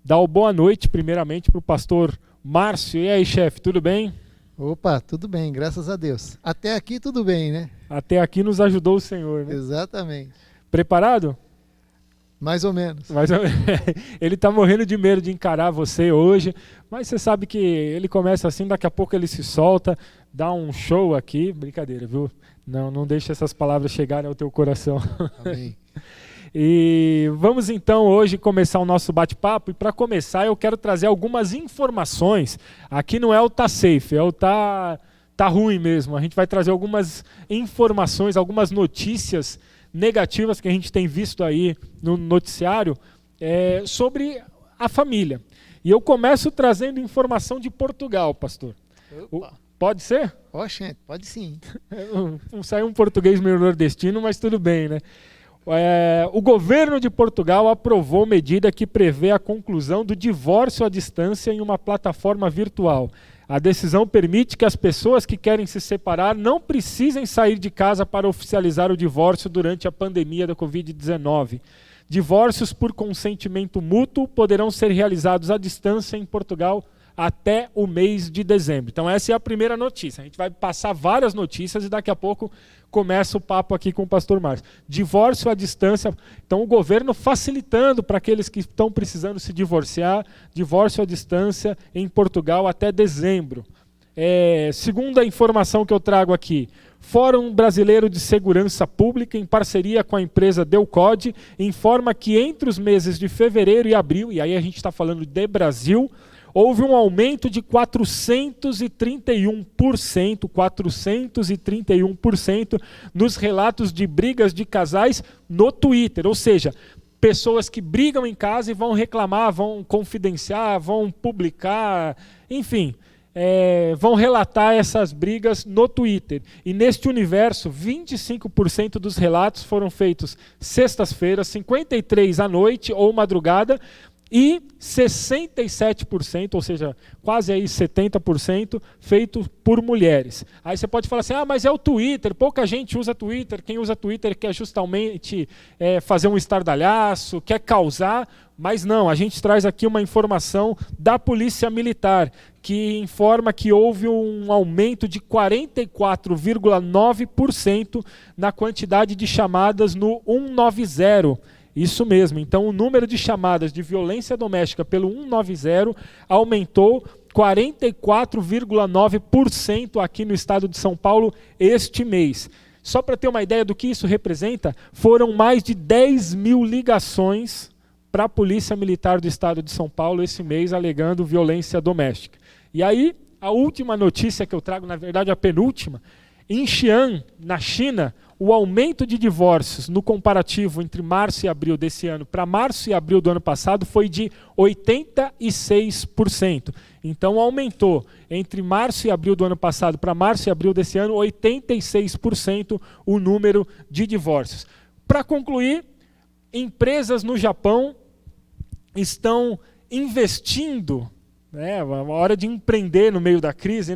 dar uma boa noite, primeiramente, para o pastor Márcio. E aí, chefe, tudo bem? Opa, tudo bem, graças a Deus. Até aqui tudo bem, né? Até aqui nos ajudou o Senhor, né? Exatamente. Preparado? Mais ou menos. Mas ele está morrendo de medo de encarar você hoje, mas você sabe que ele começa assim, daqui a pouco ele se solta, dá um show aqui. Brincadeira, viu? Não deixe essas palavras chegarem ao teu coração. Amém. E vamos então hoje começar o nosso bate-papo. E para começar eu quero trazer algumas informações. Aqui não é o tá safe, é o tá ruim mesmo. A gente vai trazer algumas informações, algumas notícias negativas que a gente tem visto aí no noticiário sobre a família. E eu começo trazendo informação de Portugal, pastor. Pode ser? Oxe, pode sim. Não saiu um português meio nordestino, mas tudo bem, né? O governo de Portugal aprovou medida que prevê a conclusão do divórcio à distância em uma plataforma virtual. A decisão permite que as pessoas que querem se separar não precisem sair de casa para oficializar o divórcio durante a pandemia da Covid-19. Divórcios por consentimento mútuo poderão ser realizados à distância em Portugal até o mês de dezembro. Então essa é a primeira notícia. A gente vai passar várias notícias e daqui a pouco começa o papo aqui com o pastor Márcio. Divórcio à distância. Então o governo facilitando para aqueles que estão precisando se divorciar, divórcio à distância em Portugal até dezembro. Segunda informação que eu trago aqui, Fórum Brasileiro de Segurança Pública, em parceria com a empresa Delcode, informa que entre os meses de fevereiro e abril, e aí a gente está falando de Brasil, houve um aumento de 431% nos relatos de brigas de casais no Twitter. Ou seja, pessoas que brigam em casa e vão reclamar, vão confidenciar, vão publicar, enfim, vão relatar essas brigas no Twitter. E neste universo, 25% dos relatos foram feitos sextas-feiras, 53% à noite ou madrugada, e 67%, ou seja, quase aí 70%, feito por mulheres. Aí você pode falar assim, mas é o Twitter, pouca gente usa Twitter, quem usa Twitter quer justamente fazer um estardalhaço, quer causar, mas não, a gente traz aqui uma informação da Polícia Militar, que informa que houve um aumento de 44,9% na quantidade de chamadas no 190. Isso mesmo, então o número de chamadas de violência doméstica pelo 190 aumentou 44,9% aqui no estado de São Paulo este mês. Só para ter uma ideia do que isso representa, foram mais de 10 mil ligações para a Polícia Militar do estado de São Paulo esse mês alegando violência doméstica. E aí, a última notícia que eu trago, na verdade a penúltima, em Xi'an, na China, o aumento de divórcios no comparativo entre março e abril desse ano para março e abril do ano passado foi de 86%. Então aumentou entre março e abril do ano passado para março e abril desse ano 86% o número de divórcios. Para concluir, empresas no Japão estão investindo, uma hora de empreender no meio da crise,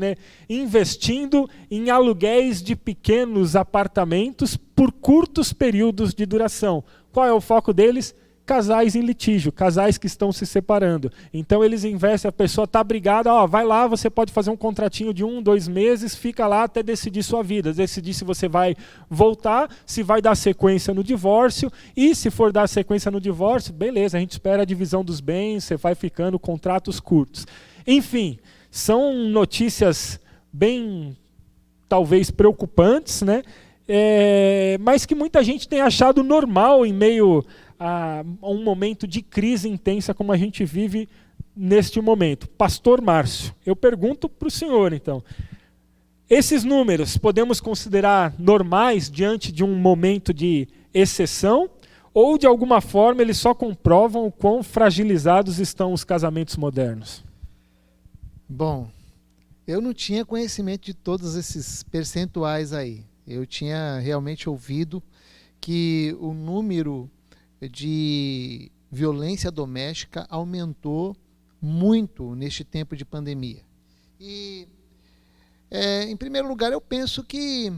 investindo em aluguéis de pequenos apartamentos por curtos períodos de duração. Qual é o foco deles? Casais em litígio, casais que estão se separando. Então eles investem, a pessoa está brigada, vai lá, você pode fazer um contratinho de 1, 2 meses, fica lá até decidir sua vida, decidir se você vai voltar, se vai dar sequência no divórcio, e se for dar sequência no divórcio, beleza, a gente espera a divisão dos bens, você vai ficando contratos curtos. Enfim, são notícias bem, talvez, preocupantes, mas que muita gente tem achado normal em meio a um momento de crise intensa como a gente vive neste momento. Pastor Márcio, eu pergunto para o senhor, então, esses números podemos considerar normais diante de um momento de exceção ou, de alguma forma, eles só comprovam o quão fragilizados estão os casamentos modernos? Bom, eu não tinha conhecimento de todos esses percentuais aí. Eu tinha realmente ouvido que o número de violência doméstica aumentou muito neste tempo de pandemia. E, em primeiro lugar, eu penso que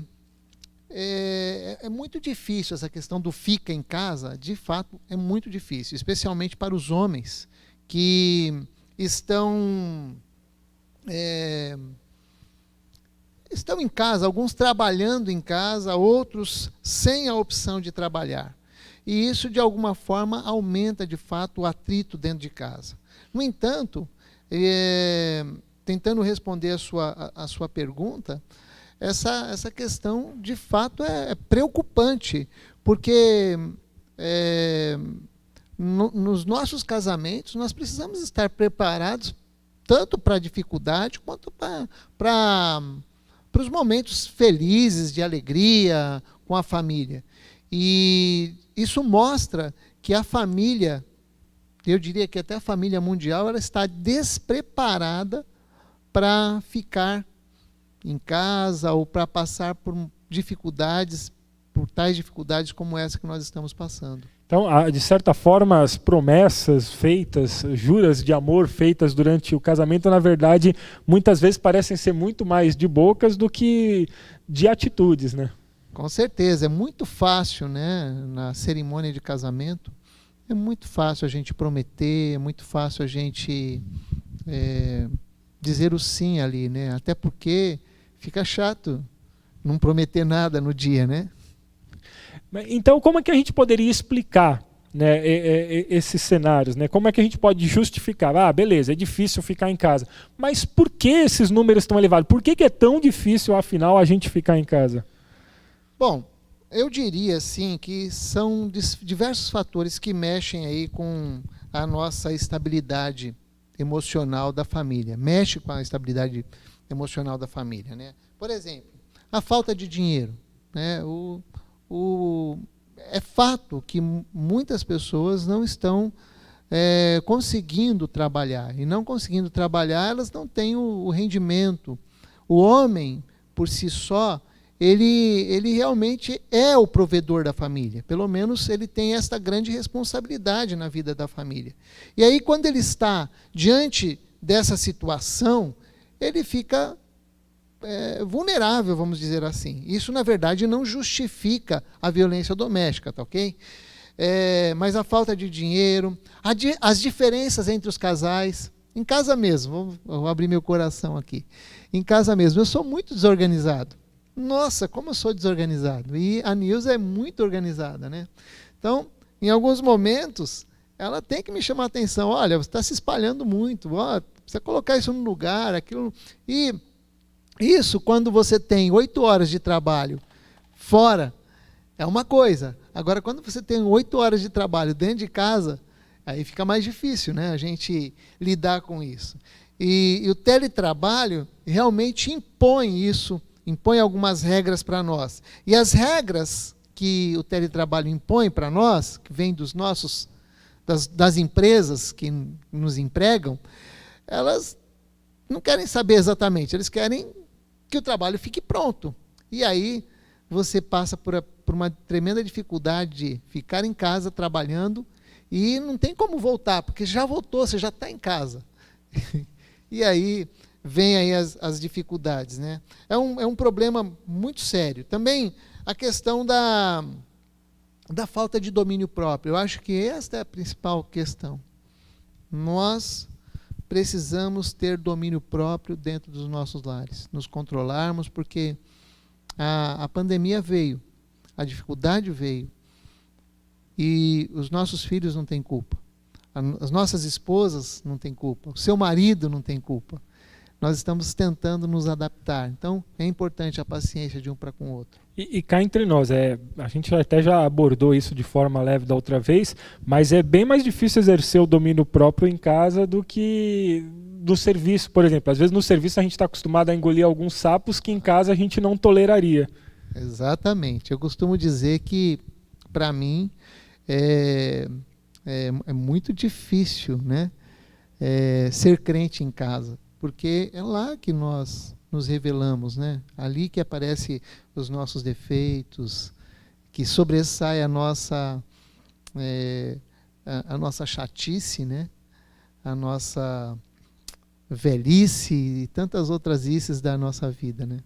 é muito difícil essa questão do fica em casa, de fato é muito difícil, especialmente para os homens que estão em casa, alguns trabalhando em casa, outros sem a opção de trabalhar. E isso, de alguma forma, aumenta, de fato, o atrito dentro de casa. No entanto, tentando responder a sua pergunta, essa questão, de fato, é preocupante, porque nos nossos casamentos nós precisamos estar preparados tanto para a dificuldade quanto para os momentos felizes, de alegria com a família. E isso mostra que a família, eu diria que até a família mundial, ela está despreparada para ficar em casa ou para passar por dificuldades, por tais dificuldades como essa que nós estamos passando. Então, de certa forma, as promessas feitas, juras de amor feitas durante o casamento, na verdade, muitas vezes parecem ser muito mais de bocas do que de atitudes, né? Com certeza, é muito fácil, né, na cerimônia de casamento, é muito fácil a gente prometer, é muito fácil a gente dizer o sim ali, né? Até porque fica chato não prometer nada no dia, né? Então, como é que a gente poderia explicar, né, esses cenários? Né? Como é que a gente pode justificar? Ah, beleza, é difícil ficar em casa. Mas por que esses números estão elevados? Por que é tão difícil, afinal, a gente ficar em casa? Bom, eu diria, assim, que são diversos fatores que mexem aí com a nossa estabilidade emocional da família. Mexe com a estabilidade emocional da família, né? Por exemplo, a falta de dinheiro, né? É fato que muitas pessoas não estão conseguindo trabalhar. E não conseguindo trabalhar, elas não têm o rendimento. O homem, por si só, ele realmente é o provedor da família. Pelo menos ele tem esta grande responsabilidade na vida da família. E aí, quando ele está diante dessa situação, ele fica vulnerável, vamos dizer assim. Isso, na verdade, não justifica a violência doméstica, tá ok? Mas a falta de dinheiro, as diferenças entre os casais, em casa mesmo, vou abrir meu coração aqui, em casa mesmo, eu sou muito desorganizado. Nossa, como eu sou desorganizado. E a Nilza é muito organizada, né? Então, em alguns momentos, ela tem que me chamar a atenção. Olha, você está se espalhando muito, precisa colocar isso no lugar, aquilo. E isso, quando você tem 8 horas de trabalho fora, é uma coisa. Agora, quando você tem 8 horas de trabalho dentro de casa, aí fica mais difícil, né, a gente lidar com isso. E o teletrabalho realmente impõe isso, impõe algumas regras para nós. E as regras que o teletrabalho impõe para nós, que vêm das empresas que nos empregam, elas não querem saber exatamente, eles querem que o trabalho fique pronto. E aí você passa por uma tremenda dificuldade de ficar em casa trabalhando e não tem como voltar, porque já voltou, você já está em casa. E aí vem aí as dificuldades, né? É um problema muito sério. Também a questão da falta de domínio próprio. Eu acho que esta é a principal questão. Nós precisamos ter domínio próprio dentro dos nossos lares, nos controlarmos, porque a pandemia veio, a dificuldade veio, e os nossos filhos não têm culpa, as nossas esposas não têm culpa, o seu marido não tem culpa. Nós estamos tentando nos adaptar. Então, é importante a paciência de um para com o outro. E cá entre nós, a gente até já abordou isso de forma leve da outra vez, mas é bem mais difícil exercer o domínio próprio em casa do que do serviço, por exemplo. Às vezes no serviço a gente está acostumado a engolir alguns sapos que em casa a gente não toleraria. Exatamente. Eu costumo dizer que, para mim, é muito difícil, né, ser crente em casa. Porque é lá que nós nos revelamos, né? Ali que aparecem os nossos defeitos, que sobressai a nossa chatice, né? A nossa velhice e tantas outras vícios da nossa vida, né?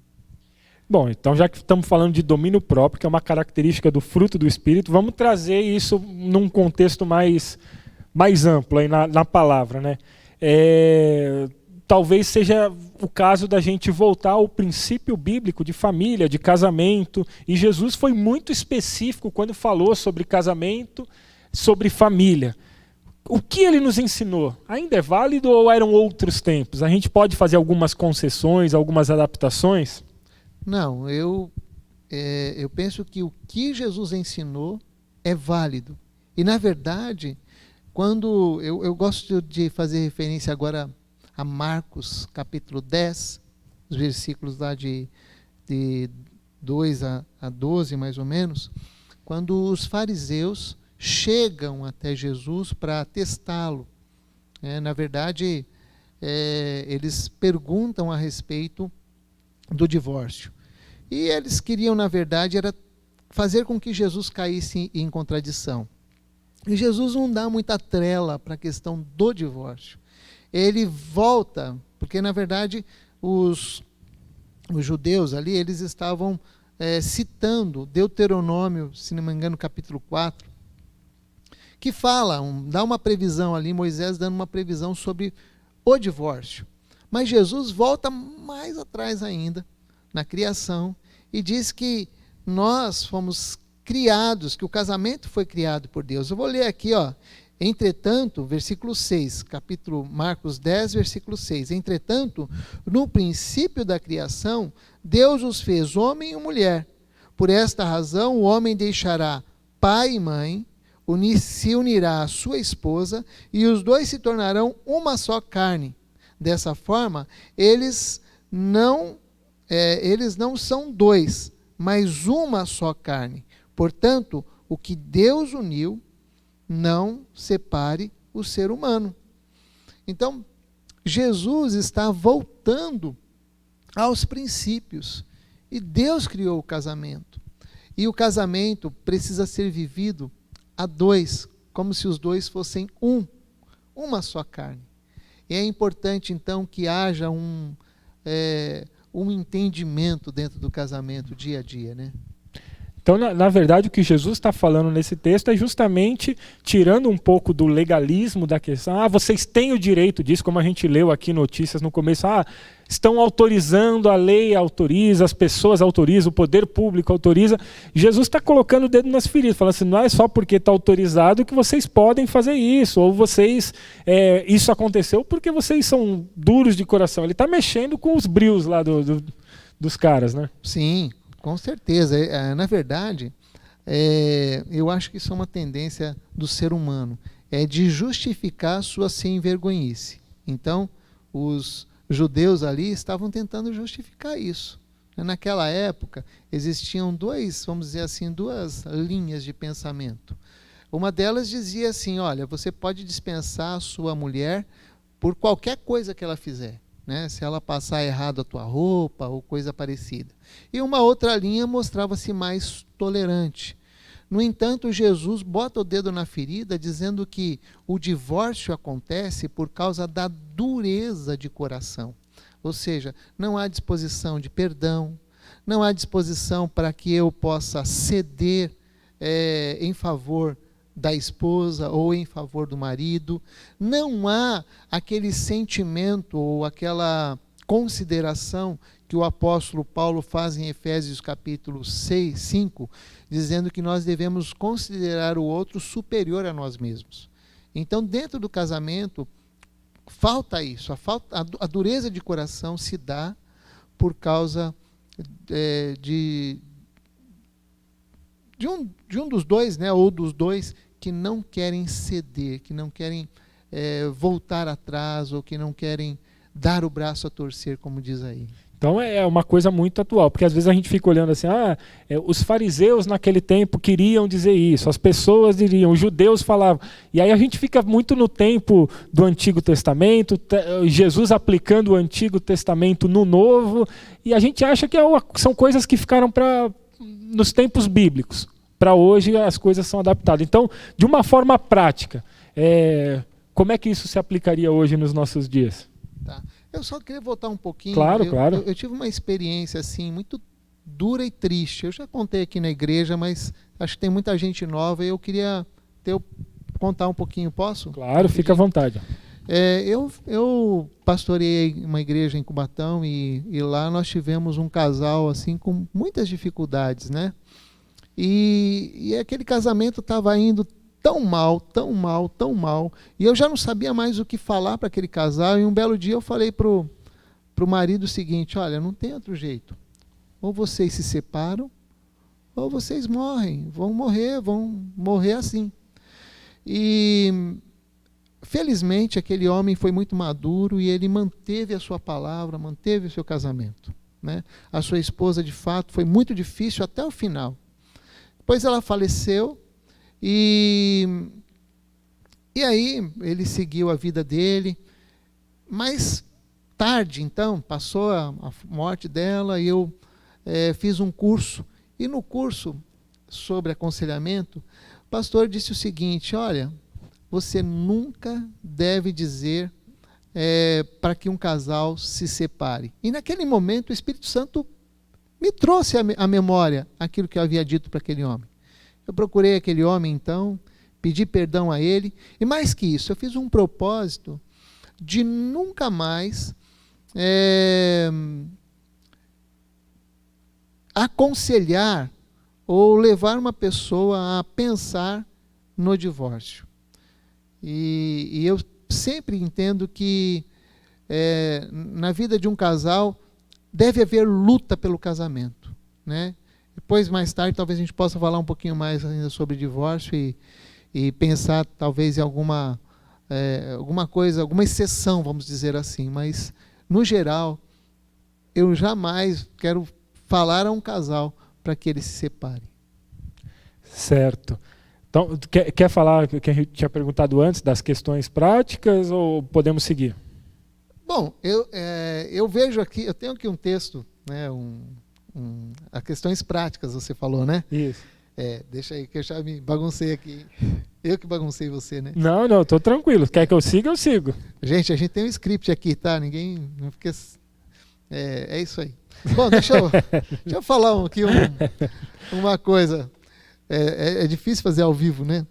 Bom, então já que estamos falando de domínio próprio, que é uma característica do fruto do Espírito, vamos trazer isso num contexto mais mais amplo aí na palavra, né? Talvez seja o caso da gente voltar ao princípio bíblico de família, de casamento. E Jesus foi muito específico quando falou sobre casamento, sobre família. O que ele nos ensinou? Ainda é válido ou eram outros tempos? A gente pode fazer algumas concessões, algumas adaptações? Não, eu penso que o que Jesus ensinou é válido. E, na verdade, quando eu gosto de fazer referência agora a Marcos, capítulo 10, os versículos lá de 2 a 12, mais ou menos, quando os fariseus chegam até Jesus para testá-lo. Na verdade, eles perguntam a respeito do divórcio. E eles queriam, na verdade, era fazer com que Jesus caísse em contradição. E Jesus não dá muita trela para a questão do divórcio. Ele volta, porque na verdade os judeus ali, eles estavam citando Deuteronômio, se não me engano, capítulo 4, que fala, dá uma previsão ali, Moisés dando uma previsão sobre o divórcio. Mas Jesus volta mais atrás ainda, na criação, e diz que nós fomos criados, que o casamento foi criado por Deus. Eu vou ler aqui, entretanto, versículo 6, capítulo Marcos 10, versículo 6. Entretanto, no princípio da criação, Deus os fez homem e mulher. Por esta razão, o homem deixará pai e mãe, se unirá à sua esposa, e os dois se tornarão uma só carne. Dessa forma, eles não são dois, mas uma só carne. Portanto, o que Deus uniu, não separe o ser humano. Então, Jesus está voltando aos princípios. E Deus criou o casamento. E o casamento precisa ser vivido a dois, como se os dois fossem uma só carne. E é importante, então, que haja um entendimento dentro do casamento, dia a dia, né? Então, na verdade, o que Jesus está falando nesse texto é justamente tirando um pouco do legalismo da questão. Vocês têm o direito disso, como a gente leu aqui notícias no começo. Estão autorizando, a lei autoriza, as pessoas autorizam, o poder público autoriza. Jesus está colocando o dedo nas feridas, falando assim, não é só porque está autorizado que vocês podem fazer isso, ou vocês, isso aconteceu porque vocês são duros de coração. Ele está mexendo com os brios lá dos caras, né? Sim, com certeza. Na verdade, eu acho que isso é uma tendência do ser humano, de justificar a sua sem-vergonhice. Então, os judeus ali estavam tentando justificar isso. Naquela época, existiam duas linhas de pensamento. Uma delas dizia assim, olha, você pode dispensar a sua mulher por qualquer coisa que ela fizer. Se ela passar errado a tua roupa ou coisa parecida. E uma outra linha mostrava-se mais tolerante. No entanto, Jesus bota o dedo na ferida, dizendo que o divórcio acontece por causa da dureza de coração. Ou seja, não há disposição de perdão, não há disposição para que eu possa ceder em favor da esposa ou em favor do marido. Não há aquele sentimento ou aquela consideração que o apóstolo Paulo faz em Efésios capítulo 5, dizendo que nós devemos considerar o outro superior a nós mesmos. Então, dentro do casamento, falta isso. A dureza de coração se dá por causa de um dos dois, ou dos dois, que não querem ceder, que não querem voltar atrás, ou que não querem dar o braço a torcer, como diz aí. Então é uma coisa muito atual, porque às vezes a gente fica olhando assim, os fariseus naquele tempo queriam dizer isso, as pessoas diriam, os judeus falavam, e aí a gente fica muito no tempo do Antigo Testamento, Jesus aplicando o Antigo Testamento no Novo, e a gente acha que são coisas que ficaram nos tempos bíblicos. Para hoje as coisas são adaptadas. Então, de uma forma prática, como é que isso se aplicaria hoje nos nossos dias? Tá. Eu só queria voltar um pouquinho. Claro. Eu tive uma experiência assim muito dura e triste. Eu já contei aqui na igreja, mas acho que tem muita gente nova e eu queria contar um pouquinho, posso? Claro, fica à vontade. Eu pastoreei uma igreja em Cubatão e lá nós tivemos um casal assim com muitas dificuldades, né? E aquele casamento estava indo tão mal, tão mal, tão mal, e eu já não sabia mais o que falar para aquele casal. E um belo dia eu falei pro marido o seguinte: olha, não tem outro jeito, ou vocês se separam ou vocês morrem, vão morrer assim. E felizmente aquele homem foi muito maduro e ele manteve a sua palavra, manteve o seu casamento, né? A sua esposa, de fato, foi muito difícil até o final. Depois ela faleceu e aí ele seguiu a vida dele. Mais tarde, então, passou a morte dela e eu fiz um curso. E no curso sobre aconselhamento, o pastor disse o seguinte: olha, você nunca deve dizer para que um casal se separe. E naquele momento o Espírito Santo me trouxe à memória aquilo que eu havia dito para aquele homem. Eu procurei aquele homem então, pedi perdão a ele, e mais que isso, eu fiz um propósito de nunca mais aconselhar ou levar uma pessoa a pensar no divórcio. E eu sempre entendo que na vida de um casal deve haver luta pelo casamento, né? Depois, mais tarde, talvez a gente possa falar um pouquinho mais ainda sobre divórcio e pensar talvez em alguma coisa, alguma exceção, vamos dizer assim. Mas, no geral, eu jamais quero falar a um casal para que eles se separem. Certo. Então, quer falar o que a gente tinha perguntado antes, das questões práticas, ou podemos seguir? Bom, eu vejo aqui, eu tenho aqui um texto, né, as questões práticas, você falou, né? Isso. Deixa aí que eu já me baguncei aqui. Eu que baguncei você, né? Não, estou tranquilo. Quer que eu siga, eu sigo. Gente, a gente tem um script aqui, tá? Ninguém... Não fica, é isso aí. Bom, deixa eu falar aqui uma coisa. É difícil fazer ao vivo, né?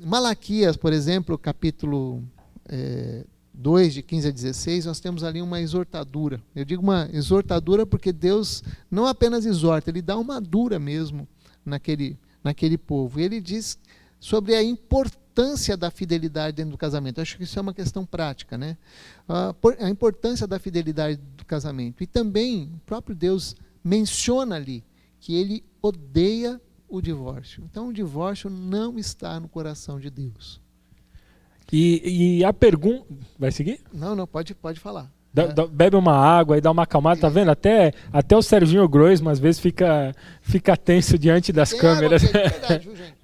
Malaquias, por exemplo, capítulo 2, de 15 a 16, nós temos ali uma exortadura. Eu digo uma exortadura porque Deus não apenas exorta, Ele dá uma dura mesmo naquele povo. E Ele diz sobre a importância da fidelidade dentro do casamento. Eu acho que isso é uma questão prática, né? A importância da fidelidade do casamento. E também o próprio Deus menciona ali que Ele odeia o divórcio. Então o divórcio não está no coração de Deus. E a pergunta... Vai seguir? Não, pode falar. Bebe uma água e dá uma acalmada, tá vendo? Até o Serginho Groisman às vezes fica tenso diante das câmeras. Água, é verdade, viu, gente?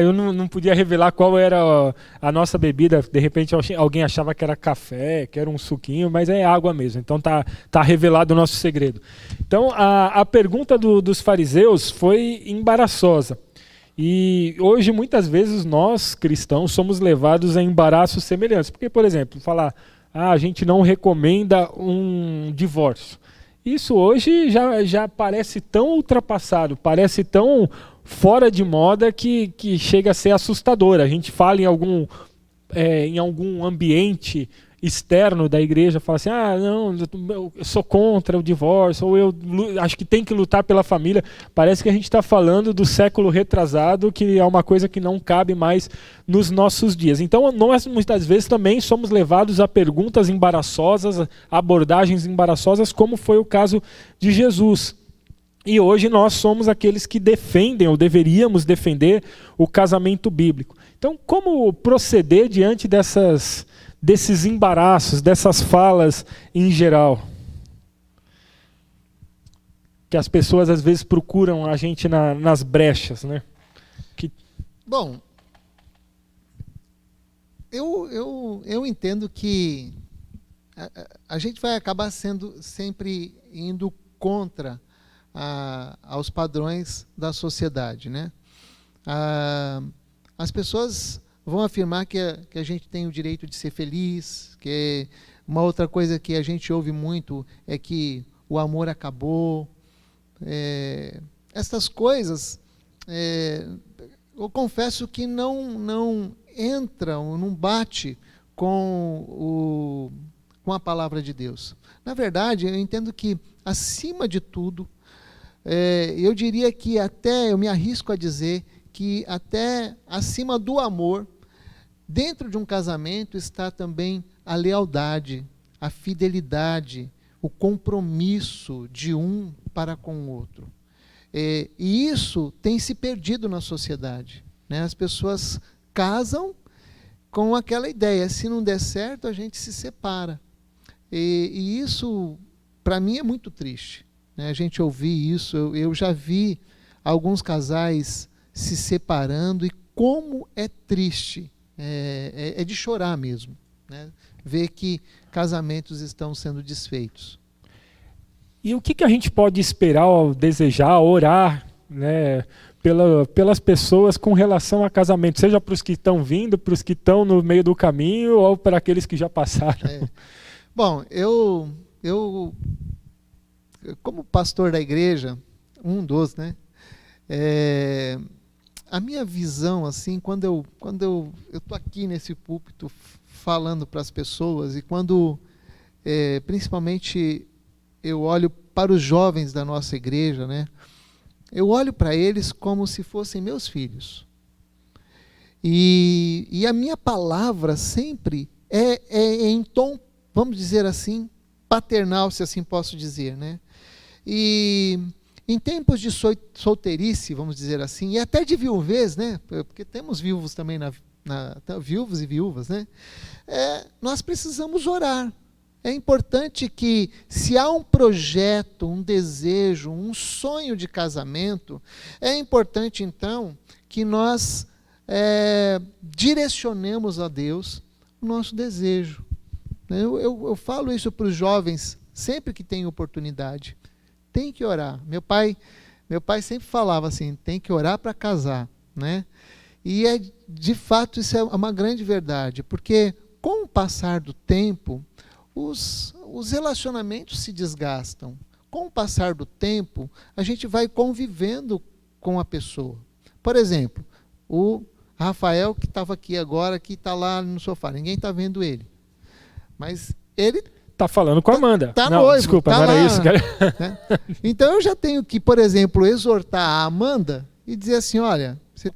Eu não podia revelar qual era a nossa bebida. De repente alguém achava que era café, que era um suquinho, mas é água mesmo. Então tá revelado o nosso segredo. Então a pergunta dos fariseus foi embaraçosa. E hoje, muitas vezes, nós, cristãos, somos levados a embaraços semelhantes. Porque, por exemplo, falar, a gente não recomenda um divórcio. Isso hoje já parece tão ultrapassado, parece tão fora de moda que chega a ser assustador. A gente fala em algum ambiente externo da igreja, fala assim, não, eu sou contra o divórcio, ou eu acho que tem que lutar pela família. Parece que a gente está falando do século retrasado, que é uma coisa que não cabe mais nos nossos dias. Então, nós muitas vezes também somos levados a perguntas embaraçosas, a abordagens embaraçosas, como foi o caso de Jesus. E hoje nós somos aqueles que defendem, ou deveríamos defender, o casamento bíblico. Então, como proceder diante desses embaraços, dessas falas em geral? Que as pessoas às vezes procuram a gente nas brechas, né? Bom, eu entendo que a gente vai acabar sempre indo contra aos padrões da sociedade, né? As pessoas vão afirmar que a gente tem o direito de ser feliz, que uma outra coisa que a gente ouve muito é que o amor acabou. Essas coisas eu confesso que não entra, não bate com a palavra de Deus. Na verdade, eu entendo que, acima de tudo, eu diria que até, eu me arrisco a dizer, que até acima do amor, dentro de um casamento está também a lealdade, a fidelidade, o compromisso de um para com o outro. E isso tem se perdido na sociedade, né? As pessoas casam com aquela ideia, se não der certo, a gente se separa. E isso, para mim, é muito triste, né? A gente ouvir isso, eu já vi alguns casais se separando, e como é triste, é de chorar mesmo, né? Ver que casamentos estão sendo desfeitos. E o que a gente pode esperar, desejar, orar, né, pelas pessoas com relação a casamento, seja para os que estão vindo, para os que estão no meio do caminho, ou para aqueles que já passaram? Bom, eu como pastor da igreja, um dos, né, a minha visão, assim, quando eu estou aqui nesse púlpito falando para as pessoas, e quando principalmente eu olho para os jovens da nossa igreja, né, eu olho para eles como se fossem meus filhos. E a minha palavra sempre é em tom, vamos dizer assim, paternal, se assim posso dizer, né? E em tempos de solteirice, vamos dizer assim, e até de viuvez, né? Porque temos viúvos também, viúvos e viúvas, né? Nós precisamos orar. É importante que, se há um projeto, um desejo, um sonho de casamento, é importante, então, que nós direcionemos a Deus o nosso desejo. Eu falo isso para os jovens sempre que tem oportunidade. Tem que orar. Meu pai sempre falava assim, tem que orar para casar, né? E de fato isso é uma grande verdade, porque com o passar do tempo, os relacionamentos se desgastam. Com o passar do tempo, a gente vai convivendo com a pessoa. Por exemplo, o Rafael, que estava aqui agora, que está lá no sofá, ninguém está vendo ele. Mas ele está falando com a Amanda. Não, noivo, desculpa, tá não era lá, isso. Cara. Né? Então eu já tenho que, por exemplo, exortar a Amanda e dizer assim, olha, você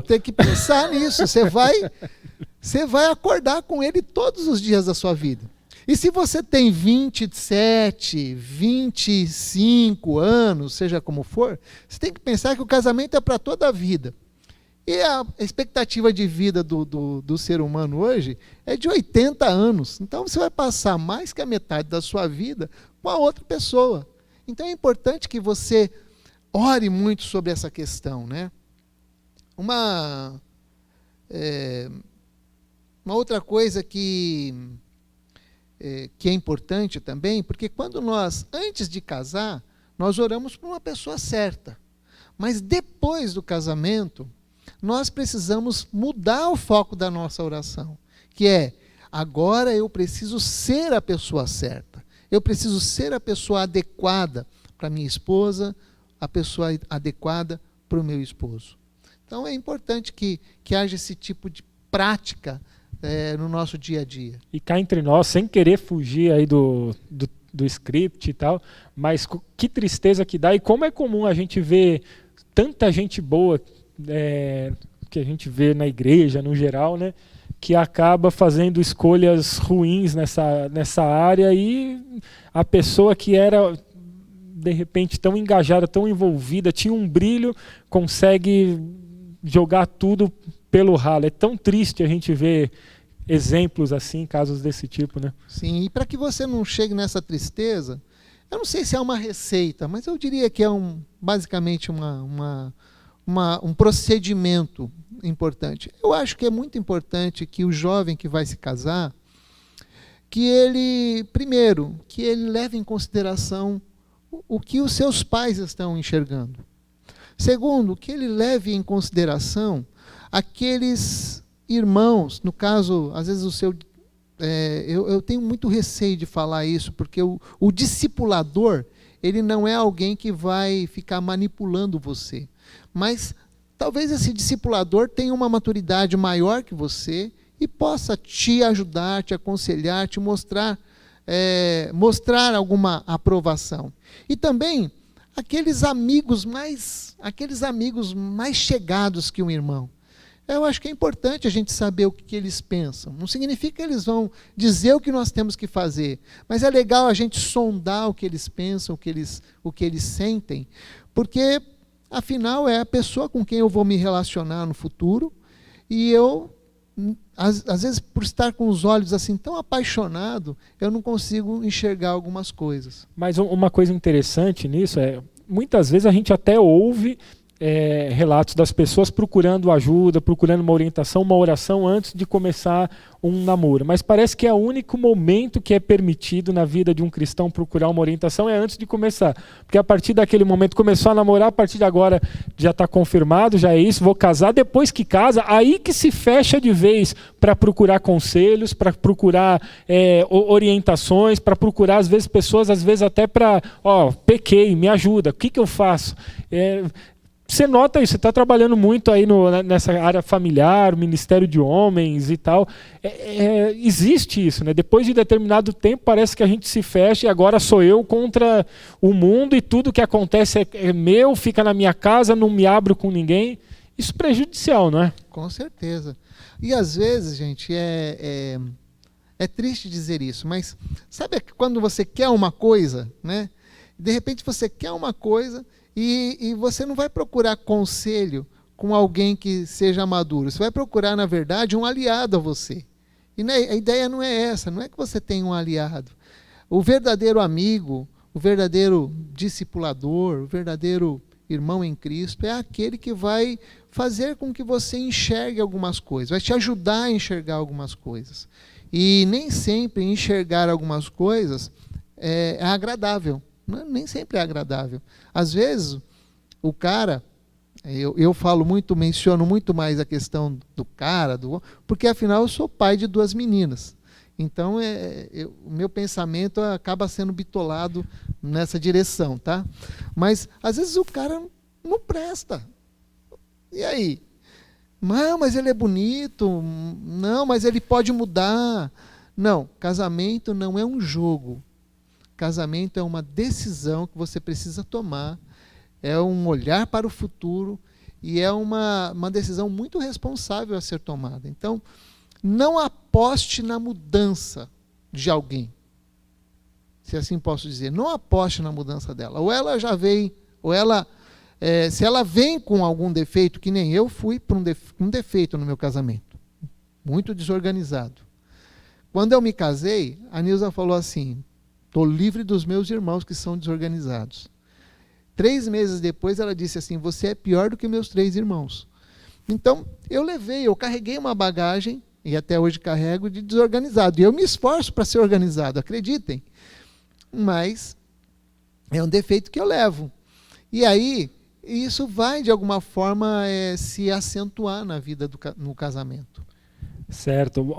tem que pensar nisso, você vai acordar com ele todos os dias da sua vida. E se você tem 27, 25 anos, seja como for, você tem que pensar que o casamento é para toda a vida. E a expectativa de vida do ser humano hoje é de 80 anos. Então você vai passar mais que a metade da sua vida com a outra pessoa. Então é importante que você ore muito sobre essa questão, né? Uma outra coisa que é importante também, porque quando nós, antes de casar, nós oramos por uma pessoa certa. Mas depois do casamento, nós precisamos mudar o foco da nossa oração, que é, agora eu preciso ser a pessoa certa. Eu preciso ser a pessoa adequada para minha esposa, a pessoa adequada para o meu esposo. Então é importante que haja esse tipo de prática no nosso dia a dia. E cá entre nós, sem querer fugir aí do script e tal, mas que tristeza que dá, e como é comum a gente ver tanta gente boa que a gente vê na igreja no geral, né, que acaba fazendo escolhas ruins nessa área, e a pessoa que era de repente tão engajada, tão envolvida, tinha um brilho, consegue jogar tudo pelo ralo. É tão triste a gente ver exemplos assim, casos desse tipo, né? Sim, e para que você não chegue nessa tristeza, eu não sei se é uma receita, mas eu diria que é basicamente um procedimento importante. Eu acho que é muito importante que o jovem que vai se casar, que ele, primeiro, que ele leve em consideração o que os seus pais estão enxergando. Segundo, que ele leve em consideração aqueles irmãos, no caso, às vezes eu tenho muito receio de falar isso, porque o discipulador, ele não é alguém que vai ficar manipulando você, mas talvez esse discipulador tenha uma maturidade maior que você e possa te ajudar, te aconselhar, te mostrar alguma aprovação. E também aqueles amigos mais chegados que um irmão. Eu acho que é importante a gente saber o que eles pensam. Não significa que eles vão dizer o que nós temos que fazer, mas é legal a gente sondar o que eles pensam, o que eles sentem, porque, afinal, é a pessoa com quem eu vou me relacionar no futuro, e eu, às vezes, por estar com os olhos assim tão apaixonado, eu não consigo enxergar algumas coisas. Mas uma coisa interessante nisso muitas vezes a gente até ouve relatos das pessoas procurando ajuda, procurando uma orientação, uma oração antes de começar um namoro. Mas parece que é o único momento que é permitido na vida de um cristão procurar uma orientação é antes de começar. Porque a partir daquele momento começou a namorar, a partir de agora já está confirmado, já é isso, vou casar. Depois que casa, aí que se fecha de vez para procurar conselhos, para procurar orientações, para procurar às vezes pessoas, às vezes até para, pequei, me ajuda, o que eu faço? Você nota isso, você está trabalhando muito aí nessa área familiar, ministério de homens e tal. Existe isso, né? Depois de determinado tempo parece que a gente se fecha e agora sou eu contra o mundo e tudo que acontece é meu, fica na minha casa, não me abro com ninguém. Isso é prejudicial, não é? Com certeza. E às vezes, gente, é triste dizer isso, mas sabe quando você quer uma coisa, né? De repente você quer uma coisa e você não vai procurar conselho com alguém que seja maduro. Você vai procurar, na verdade, um aliado a você. E a ideia não é essa, não é que você tenha um aliado. O verdadeiro amigo, o verdadeiro discipulador, o verdadeiro irmão em Cristo é aquele que vai fazer com que você enxergue algumas coisas, vai te ajudar a enxergar algumas coisas. E nem sempre enxergar algumas coisas é agradável. Nem sempre é agradável. Às vezes, o cara, eu menciono muito mais a questão do cara, porque afinal eu sou pai de 2 meninas. Então, o meu pensamento acaba sendo bitolado nessa direção, tá? Mas, às vezes, o cara não presta. E aí? Não, mas ele é bonito. Não, mas ele pode mudar. Não, casamento não é um jogo. Casamento é uma decisão que você precisa tomar, é um olhar para o futuro e é uma decisão muito responsável a ser tomada. Então, não aposte na mudança de alguém, se assim posso dizer. Não aposte na mudança dela. Ou ela já vem, se ela vem com algum defeito, que nem eu fui por um defeito no meu casamento, muito desorganizado. Quando eu me casei, a Nilza falou assim: estou livre dos meus irmãos que são desorganizados. 3 meses depois ela disse assim: você é pior do que meus 3 irmãos. Então, eu carreguei uma bagagem, e até hoje carrego, de desorganizado. E eu me esforço para ser organizado, acreditem. Mas é um defeito que eu levo. E aí, isso vai, de alguma forma, se acentuar na vida no casamento. Certo.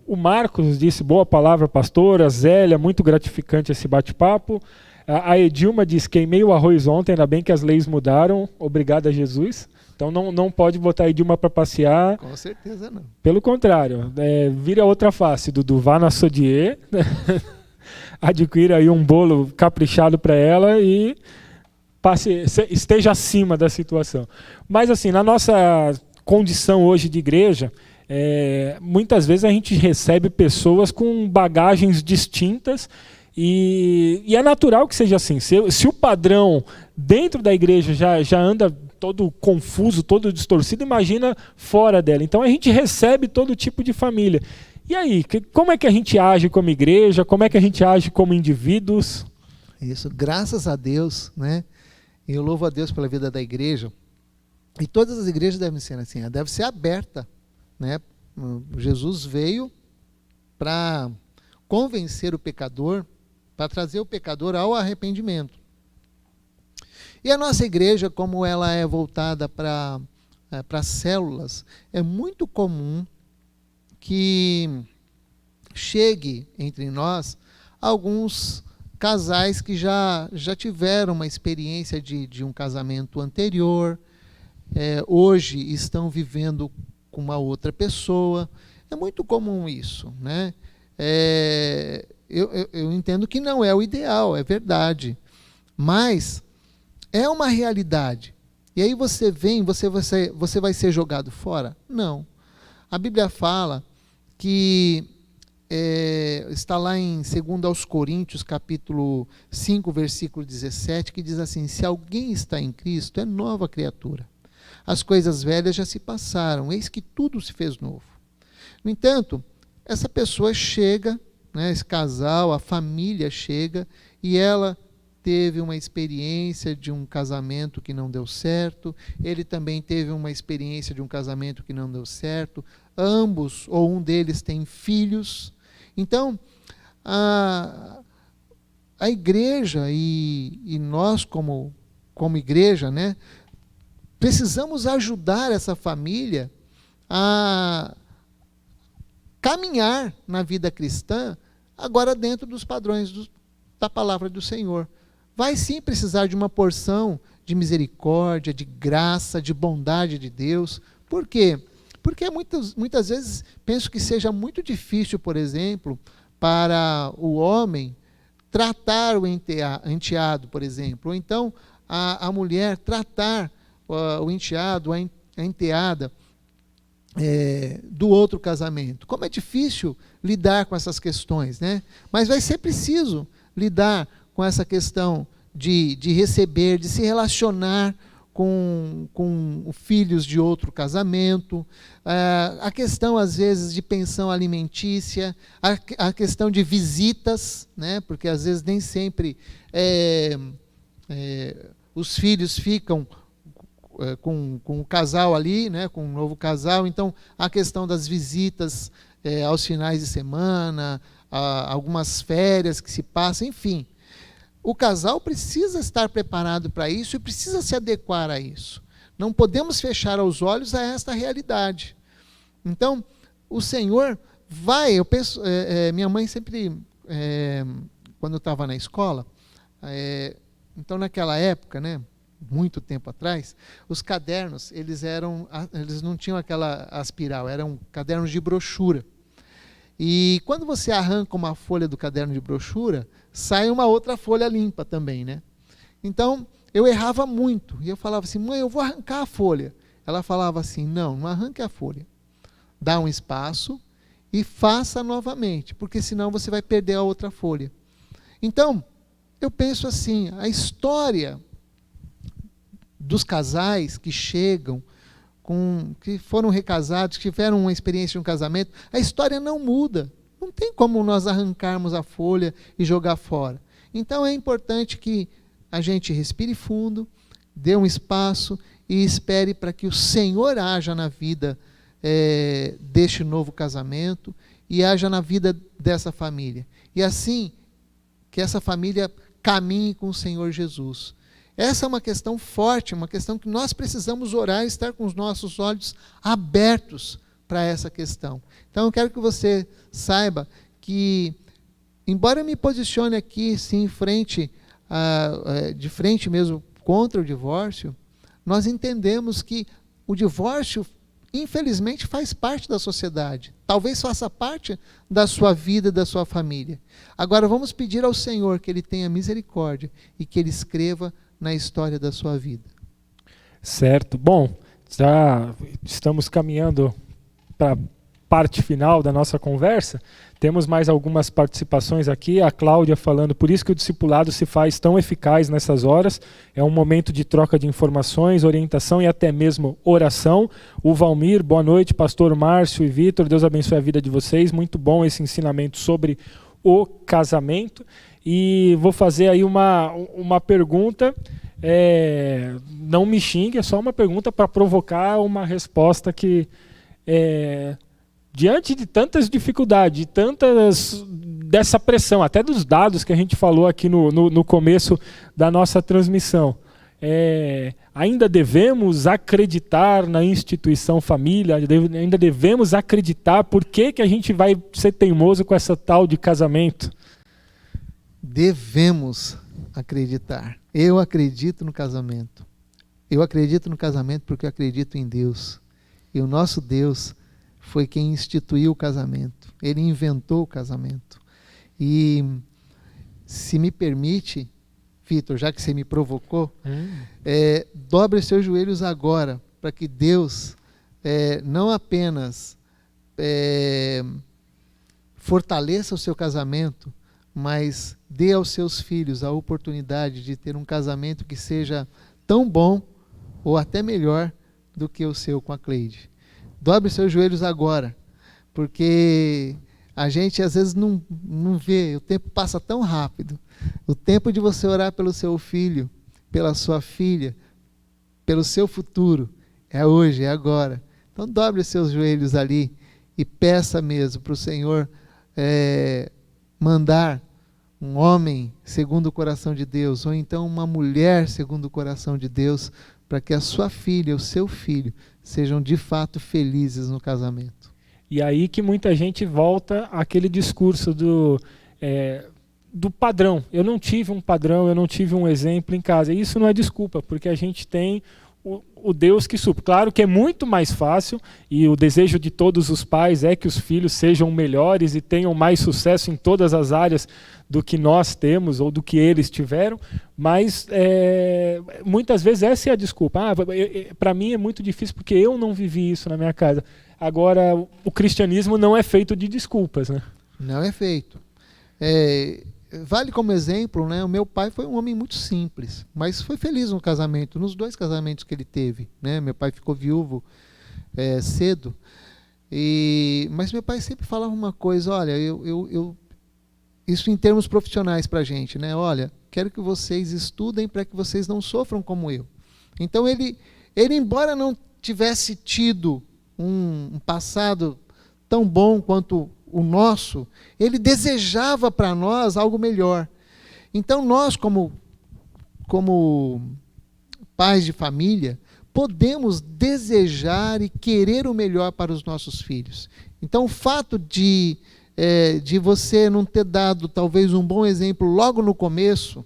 O Marcos disse: boa palavra, pastor. A Zélia, muito gratificante esse bate-papo. A Edilma diz: queimei o arroz ontem, ainda bem que as leis mudaram. Obrigado a Jesus. Então não pode botar a Edilma para passear. Com certeza não. Pelo contrário, vira outra face, Dudu. Vá na Sodier, adquira aí um bolo caprichado para ela e esteja acima da situação. Mas assim, na nossa condição hoje de igreja, muitas vezes a gente recebe pessoas com bagagens distintas e é natural que seja assim. Se o padrão dentro da igreja já anda todo confuso, todo distorcido, imagina fora dela. Então a gente recebe todo tipo de família. E aí, como é que a gente age como igreja? Como é que a gente age como indivíduos? Isso, graças a Deus, né? Eu louvo a Deus pela vida da igreja. E todas as igrejas devem ser assim, ela deve ser aberta, né? Jesus veio para convencer o pecador, para trazer o pecador ao arrependimento. E a nossa igreja, como ela é voltada para células, é muito comum que chegue entre nós alguns casais que já tiveram uma experiência de um casamento anterior, hoje estão vivendo com uma outra pessoa. É muito comum isso, né? Eu entendo que não é o ideal, é verdade, mas é uma realidade. E aí você vai ser jogado fora? Não. A Bíblia fala que está lá em 2 Coríntios, capítulo 5, versículo 17, que diz assim: se alguém está em Cristo, é nova criatura. As coisas velhas já se passaram, eis que tudo se fez novo. No entanto, essa pessoa chega, né, esse casal, a família chega, e ela teve uma experiência de um casamento que não deu certo, ele também teve uma experiência de um casamento que não deu certo, ambos ou um deles tem filhos. Então, a igreja e nós como igreja, né, precisamos ajudar essa família a caminhar na vida cristã, agora dentro dos padrões da palavra do Senhor. Vai sim precisar de uma porção de misericórdia, de graça, de bondade de Deus. Por quê? Porque muitas vezes penso que seja muito difícil, por exemplo, para o homem tratar o enteado, por exemplo, ou então a mulher tratar o enteado, a enteada do outro casamento. Como é difícil lidar com essas questões, né? Mas vai ser preciso lidar com essa questão de receber, de se relacionar com filhos de outro casamento, a questão, às vezes, de pensão alimentícia, a questão de visitas, né? Porque, às vezes, nem sempre os filhos ficam com o casal ali, né? Com o novo casal. Então, a questão das visitas aos finais de semana, algumas férias que se passam, enfim. O casal precisa estar preparado para isso e precisa se adequar a isso. Não podemos fechar os olhos a esta realidade. Então, o Senhor vai, eu penso, minha mãe sempre, quando eu estava na escola, então naquela época, né, muito tempo atrás, os cadernos, eles não tinham aquela espiral, eram cadernos de brochura. E quando você arranca uma folha do caderno de brochura, sai uma outra folha limpa também, né? Então, eu errava muito. E eu falava assim: mãe, eu vou arrancar a folha. Ela falava assim: não arranque a folha. Dá um espaço e faça novamente, porque senão você vai perder a outra folha. Então, eu penso assim, a história dos casais que chegam, que foram recasados, que tiveram uma experiência de um casamento, a história não muda. Não tem como nós arrancarmos a folha e jogar fora. Então é importante que a gente respire fundo, dê um espaço e espere para que o Senhor haja na vida deste novo casamento e haja na vida dessa família. E assim, que essa família caminhe com o Senhor Jesus. Essa é uma questão forte, uma questão que nós precisamos orar e estar com os nossos olhos abertos para essa questão. Então, eu quero que você saiba que, embora eu me posicione aqui, sim, de frente mesmo contra o divórcio, nós entendemos que o divórcio, infelizmente, faz parte da sociedade. Talvez faça parte da sua vida, da sua família. Agora, vamos pedir ao Senhor que Ele tenha misericórdia e que Ele escreva na história da sua vida. Certo. Bom, já estamos caminhando para a parte final da nossa conversa. Temos mais algumas participações aqui. A Cláudia falando: por isso que o discipulado se faz tão eficaz nessas horas. É um momento de troca de informações, orientação e até mesmo oração. O Valmir: boa noite, pastor Márcio e Vitor. Deus abençoe a vida de vocês. Muito bom esse ensinamento sobre o casamento. E vou fazer aí uma pergunta, não me xingue, é só uma pergunta para provocar uma resposta que, diante de tantas dificuldades, dessa pressão, até dos dados que a gente falou aqui no começo da nossa transmissão, ainda devemos acreditar na instituição família, ainda devemos acreditar. Por que a gente vai ser teimoso com essa tal de casamento? Devemos acreditar. Eu acredito no casamento. Eu acredito no casamento porque eu acredito em Deus. E o nosso Deus foi quem instituiu o casamento. Ele inventou o casamento. E se me permite, Vitor, já que você me provocou, dobre seus joelhos agora, para que Deus não apenas fortaleça o seu casamento, mas dê aos seus filhos a oportunidade de ter um casamento que seja tão bom ou até melhor do que o seu com a Cleide. Dobre seus joelhos agora, porque a gente às vezes não vê, o tempo passa tão rápido. O tempo de você orar pelo seu filho, pela sua filha, pelo seu futuro, é hoje, é agora. Então dobre seus joelhos ali e peça mesmo para o Senhor mandar um homem segundo o coração de Deus, ou então uma mulher segundo o coração de Deus, para que a sua filha, o seu filho, sejam de fato felizes no casamento. E aí que muita gente volta àquele discurso do padrão. Eu não tive um padrão, eu não tive um exemplo em casa. E isso não é desculpa, porque a gente tem o Deus que supre. Claro que é muito mais fácil, e o desejo de todos os pais é que os filhos sejam melhores e tenham mais sucesso em todas as áreas do que nós temos ou do que eles tiveram, mas muitas vezes essa é a desculpa. Para mim é muito difícil porque eu não vivi isso na minha casa. Agora, o cristianismo não é feito de desculpas, né? Não é feito. Vale como exemplo, né? O meu pai foi um homem muito simples, mas foi feliz no casamento, nos 2 casamentos que ele teve, né? Meu pai ficou viúvo cedo, mas meu pai sempre falava uma coisa, olha, isso em termos profissionais para a gente, né? Olha, quero que vocês estudem para que vocês não sofram como eu. Então ele embora não tivesse tido um passado tão bom quanto o nosso, ele desejava para nós algo melhor. Então nós, como pais de família, podemos desejar e querer o melhor para os nossos filhos. Então o fato de você não ter dado talvez um bom exemplo logo no começo,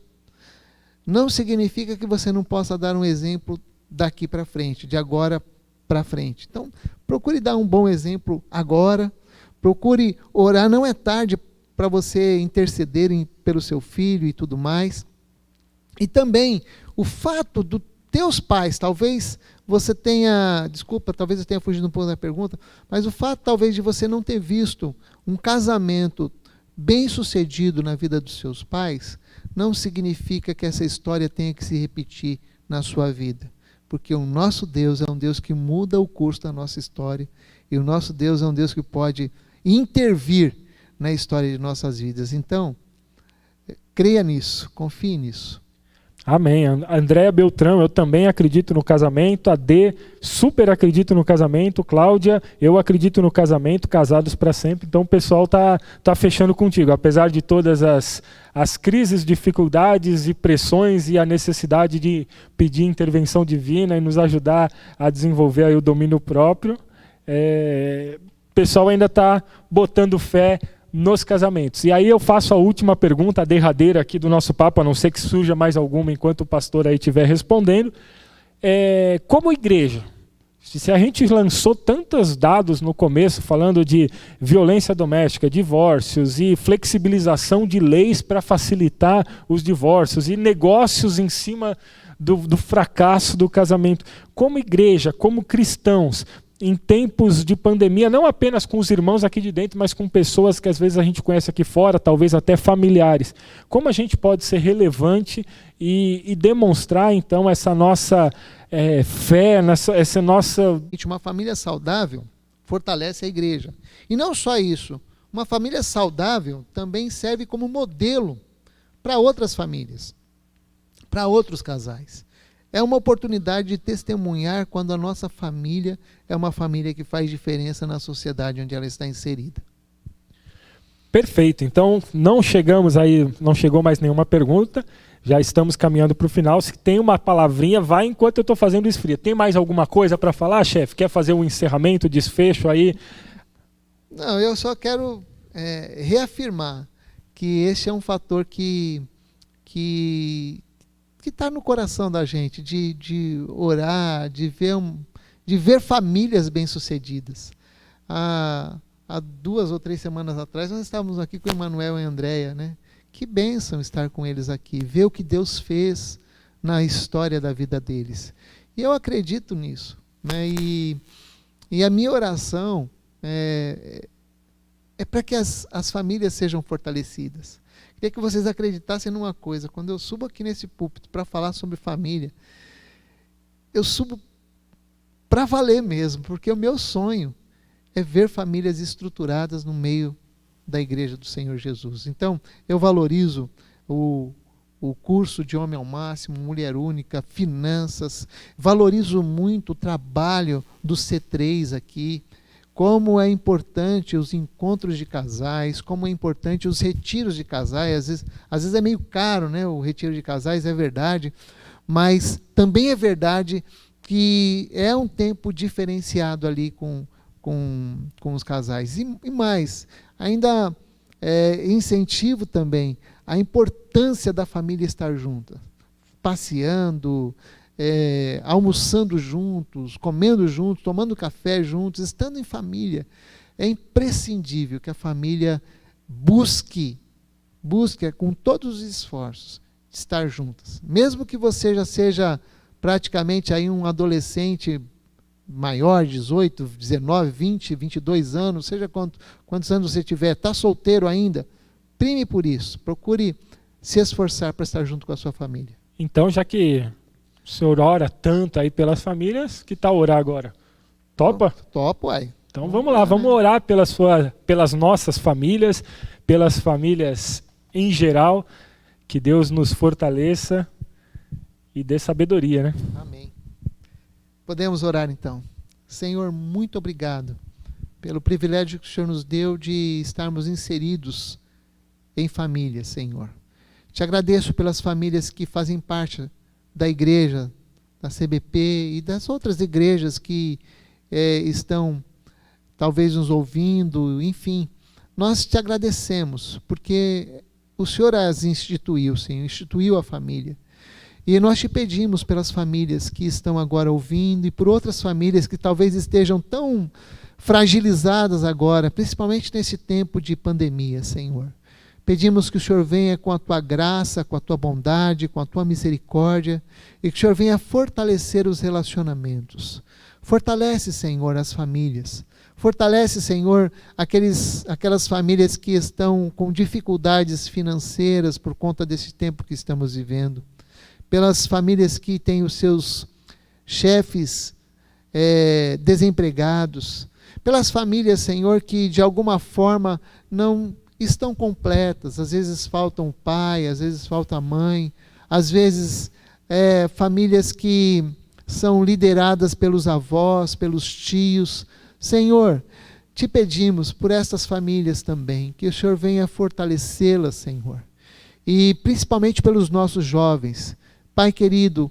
não significa que você não possa dar um exemplo daqui para frente, de agora para frente. Então procure dar um bom exemplo agora. Procure orar, não é tarde para você interceder pelo seu filho e tudo mais. E também o fato dos teus pais, talvez você tenha, desculpa, talvez eu tenha fugido um pouco da pergunta, mas o fato talvez de você não ter visto um casamento bem sucedido na vida dos seus pais, não significa que essa história tenha que se repetir na sua vida. Porque o nosso Deus é um Deus que muda o curso da nossa história, e o nosso Deus é um Deus que pode intervir na história de nossas vidas. Então, creia nisso, confie nisso. Amém. Andréa Beltrão, eu também acredito no casamento. A D, super acredito no casamento. Cláudia, eu acredito no casamento, casados para sempre. Então o pessoal tá fechando contigo. Apesar de todas as crises, dificuldades e pressões e a necessidade de pedir intervenção divina e nos ajudar a desenvolver aí o domínio próprio, o pessoal ainda está botando fé nos casamentos. E aí eu faço a última pergunta, a derradeira aqui do nosso papo, a não ser que surja mais alguma enquanto o pastor aí estiver respondendo. Como igreja, se a gente lançou tantos dados no começo falando de violência doméstica, divórcios e flexibilização de leis para facilitar os divórcios e negócios em cima do fracasso do casamento, como igreja, como cristãos, em tempos de pandemia, não apenas com os irmãos aqui de dentro, mas com pessoas que às vezes a gente conhece aqui fora, talvez até familiares. Como a gente pode ser relevante e demonstrar, então, essa nossa fé, essa nossa... Uma família saudável fortalece a igreja. E não só isso, uma família saudável também serve como modelo para outras famílias, para outros casais. É uma oportunidade de testemunhar quando a nossa família é uma família que faz diferença na sociedade onde ela está inserida. Perfeito. Então, não chegou mais nenhuma pergunta. Já estamos caminhando para o final. Se tem uma palavrinha, vai enquanto eu estou fazendo esfria. Tem mais alguma coisa para falar, chefe? Quer fazer um encerramento, desfecho aí? Não, eu só quero reafirmar que esse é um fator que está no coração da gente, de orar, de ver famílias bem-sucedidas. Há 2 ou 3 semanas atrás, nós estávamos aqui com o Emanuel e a Andréia, né? Que bênção estar com eles aqui, ver o que Deus fez na história da vida deles. E eu acredito nisso, né? E a minha oração é para que as famílias sejam fortalecidas. Queria que vocês acreditassem numa coisa: quando eu subo aqui nesse púlpito para falar sobre família, eu subo para valer mesmo, porque o meu sonho é ver famílias estruturadas no meio da igreja do Senhor Jesus. Então, eu valorizo o curso de Homem ao Máximo, Mulher Única, Finanças, valorizo muito o trabalho do C3 aqui, como é importante os encontros de casais, como é importante os retiros de casais. Às vezes é meio caro, né, o retiro de casais, é verdade, mas também é verdade que é um tempo diferenciado ali com os casais. E mais, ainda incentivo também a importância da família estar junta, passeando, almoçando juntos, comendo juntos, tomando café juntos, estando em família. É imprescindível que a família busque com todos os esforços estar juntas. Mesmo que você já seja praticamente aí um adolescente maior, 18, 19, 20, 22 anos, seja quantos anos você tiver, está solteiro ainda, prime por isso, procure se esforçar para estar junto com a sua família. Então, já que o senhor ora tanto aí pelas famílias, que tal orar agora? Topa? Topo, uai. Então vamos lá, vamos orar pelas nossas famílias, pelas famílias em geral, que Deus nos fortaleça e dê sabedoria, né? Amém. Podemos orar então. Senhor, muito obrigado pelo privilégio que o Senhor nos deu de estarmos inseridos em família, Senhor. Te agradeço pelas famílias que fazem parte da igreja, da CBP e das outras igrejas que estão talvez nos ouvindo, enfim. Nós te agradecemos porque o Senhor as instituiu, Senhor, instituiu a família. E nós te pedimos pelas famílias que estão agora ouvindo e por outras famílias que talvez estejam tão fragilizadas agora, principalmente nesse tempo de pandemia, Senhor. Pedimos que o Senhor venha com a tua graça, com a tua bondade, com a tua misericórdia e que o Senhor venha fortalecer os relacionamentos. Fortalece, Senhor, as famílias. Fortalece, Senhor, aquelas famílias que estão com dificuldades financeiras por conta desse tempo que estamos vivendo. Pelas famílias que têm os seus chefes desempregados, pelas famílias, Senhor, que de alguma forma não estão completas, às vezes falta um pai, às vezes falta a mãe, às vezes famílias que são lideradas pelos avós, pelos tios. Senhor, te pedimos por estas famílias também, que o Senhor venha fortalecê-las, Senhor, e principalmente pelos nossos jovens. Pai querido,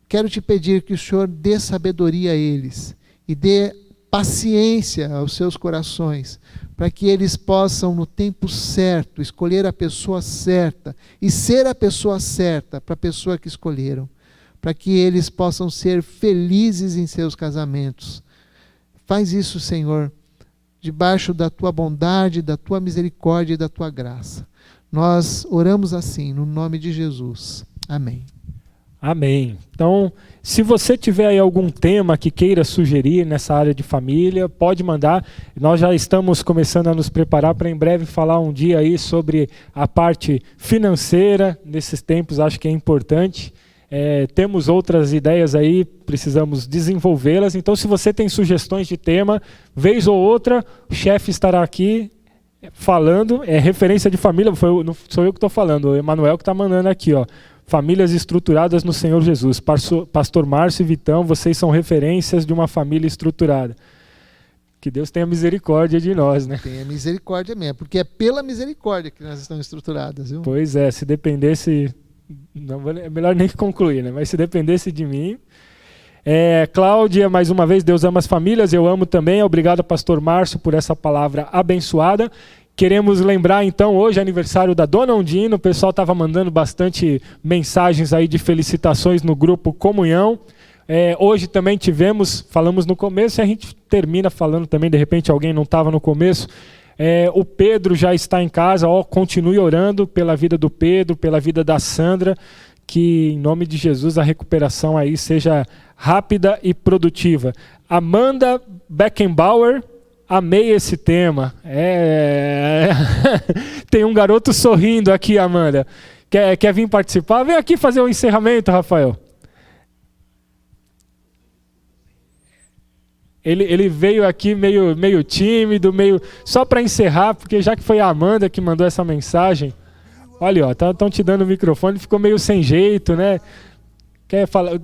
quero te pedir que o Senhor dê sabedoria a eles e dê paciência aos seus corações, para que eles possam, no tempo certo, escolher a pessoa certa e ser a pessoa certa para a pessoa que escolheram, para que eles possam ser felizes em seus casamentos. Faz isso, Senhor, debaixo da tua bondade, da tua misericórdia e da tua graça. Nós oramos assim, no nome de Jesus. Amém. Amém. Então, se você tiver aí algum tema que queira sugerir nessa área de família, pode mandar. Nós já estamos começando a nos preparar para em breve falar um dia aí sobre a parte financeira. Nesses tempos acho que é importante. Temos outras ideias aí, precisamos desenvolvê-las. Então, se você tem sugestões de tema, vez ou outra, o chefe estará aqui falando. É referência de família, não sou eu que estou falando, o Emanuel que está mandando aqui, ó. Famílias estruturadas no Senhor Jesus. Pastor Márcio e Vitão, vocês são referências de uma família estruturada. Que Deus tenha misericórdia de nós, né? Tenha misericórdia mesmo, porque é pela misericórdia que nós estamos estruturadas, viu? Pois é, se dependesse... Não, é melhor nem concluir, né? Mas se dependesse de mim... Cláudia, mais uma vez, Deus ama as famílias, eu amo também. Obrigado, pastor Márcio, por essa palavra abençoada. Queremos lembrar, então, hoje é aniversário da Dona Ondina. O pessoal estava mandando bastante mensagens aí de felicitações no grupo Comunhão. Hoje também falamos no começo e a gente termina falando também, de repente alguém não estava no começo. O Pedro já está em casa, continue orando pela vida do Pedro, pela vida da Sandra, que em nome de Jesus a recuperação aí seja rápida e produtiva. Amanda Beckenbauer, amei esse tema. Tem um garoto sorrindo aqui, Amanda. Quer vir participar? Vem aqui fazer o encerramento, Rafael. Ele veio aqui meio tímido, só para encerrar, porque já que foi a Amanda que mandou essa mensagem, olha, estão te dando o microfone, ficou meio sem jeito, né?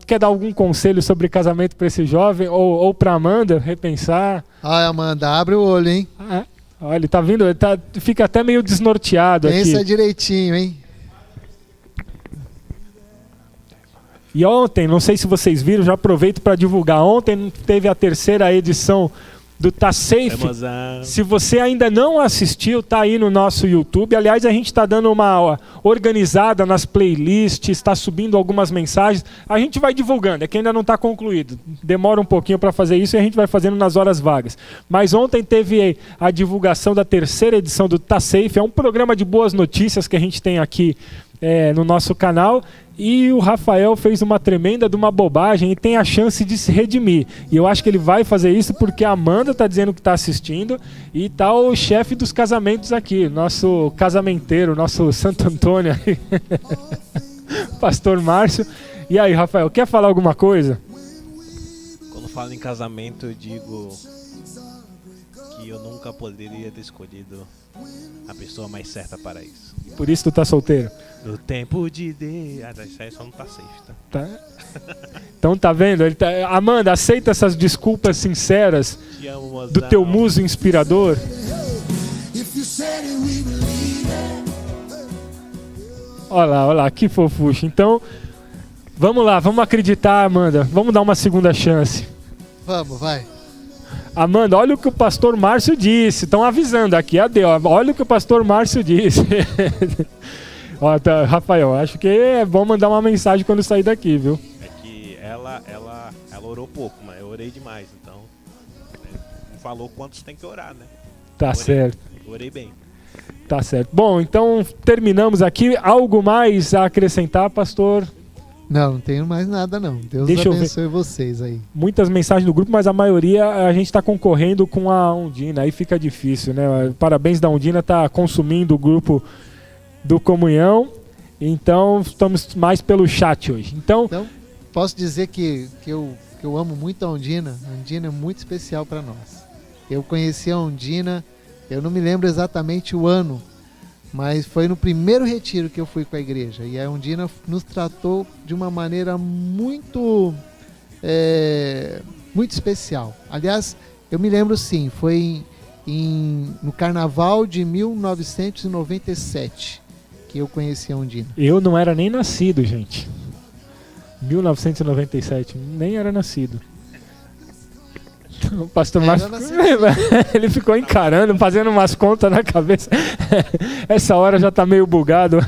Quer dar algum conselho sobre casamento para esse jovem ou para Amanda repensar? Amanda, abre o olho, hein? Olha, ele tá vindo, fica até meio desnorteado aqui. Pensa direitinho, hein? E ontem, não sei se vocês viram, já aproveito para divulgar. Ontem teve a 3ª edição do Tá Safe. Se você ainda não assistiu, tá aí no nosso YouTube. Aliás, a gente está dando uma organizada nas playlists, está subindo algumas mensagens. A gente vai divulgando, é que ainda não está concluído. Demora um pouquinho para fazer isso e a gente vai fazendo nas horas vagas. Mas ontem teve a divulgação da 3ª edição do Tá Safe. É um programa de boas notícias que a gente tem aqui no nosso canal. E o Rafael fez uma tremenda de uma bobagem e tem a chance de se redimir. E eu acho que ele vai fazer isso porque a Amanda está dizendo que está assistindo e está o chefe dos casamentos aqui, nosso casamenteiro, nosso Santo Antônio aí, Pastor Márcio. E aí, Rafael, quer falar alguma coisa? Quando falo em casamento, eu digo que eu nunca poderia ter escolhido a pessoa mais certa para isso. Por isso tu tá solteiro? No tempo de Deus. Isso aí só não tá safe, tá? Então tá vendo? Amanda, aceita essas desculpas sinceras do teu muso inspirador? Olha lá, que fofucho. Então, vamos lá, vamos acreditar, Amanda. Vamos dar uma segunda chance. Vamos, vai. Amanda, olha o que o pastor Márcio disse. Estão avisando aqui, olha o que o pastor Márcio disse. Rafael, acho que é bom mandar uma mensagem quando sair daqui, viu? É que ela orou pouco, mas eu orei demais, então não falou quantos tem que orar, né? Tá certo. Orei bem. Tá certo. Bom, então terminamos aqui. Algo mais a acrescentar, pastor? Não tenho mais nada não. Deus abençoe vocês aí. Muitas mensagens do grupo, mas a maioria a gente está concorrendo com a Ondina. Aí fica difícil, né? Parabéns da Ondina, tá consumindo o grupo do Comunhão. Então estamos mais pelo chat hoje. Então posso dizer que eu amo muito a Ondina. A Ondina é muito especial para nós. Eu conheci a Ondina, eu não me lembro exatamente o ano, mas foi no primeiro retiro que eu fui com a igreja. E a Ondina nos tratou de uma maneira muito especial. Aliás, eu me lembro sim, foi no carnaval de 1997 que eu conheci a Ondina. Eu não era nem nascido, gente. 1997, nem era nascido. O pastor Márcio, ele ficou encarando, fazendo umas contas na cabeça. Essa hora já tá meio bugado.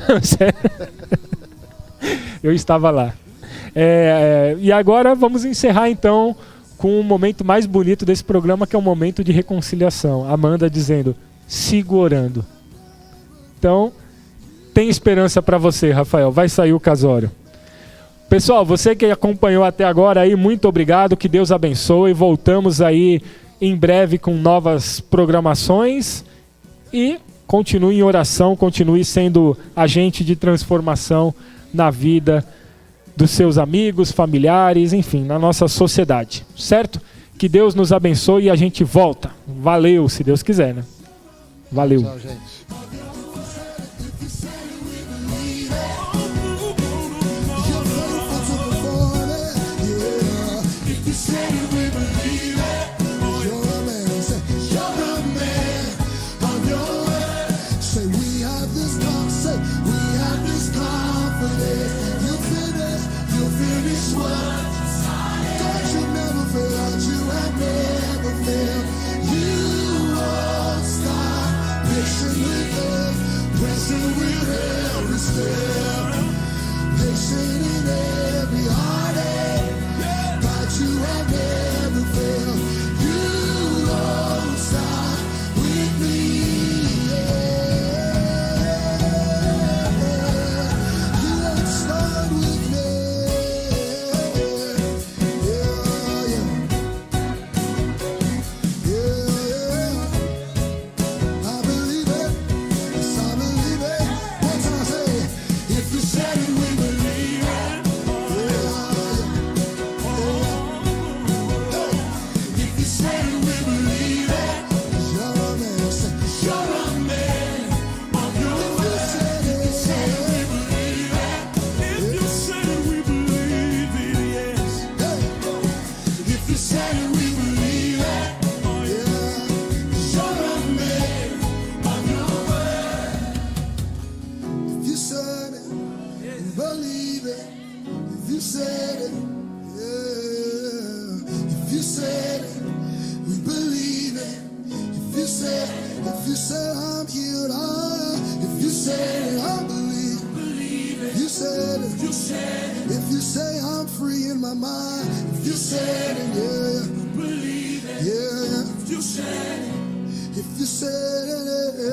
Eu estava lá. E agora vamos encerrar então com o momento mais bonito desse programa, que é o momento de reconciliação. Amanda dizendo, sigo orando. Então, tem esperança para você, Rafael. Vai sair o casório. Pessoal, você que acompanhou até agora aí, muito obrigado, que Deus abençoe. Voltamos aí em breve com novas programações e continue em oração, continue sendo agente de transformação na vida dos seus amigos, familiares, enfim, na nossa sociedade, certo? Que Deus nos abençoe e a gente volta. Valeu, se Deus quiser, né? Valeu. Tchau, gente. You won't stop. If you said it,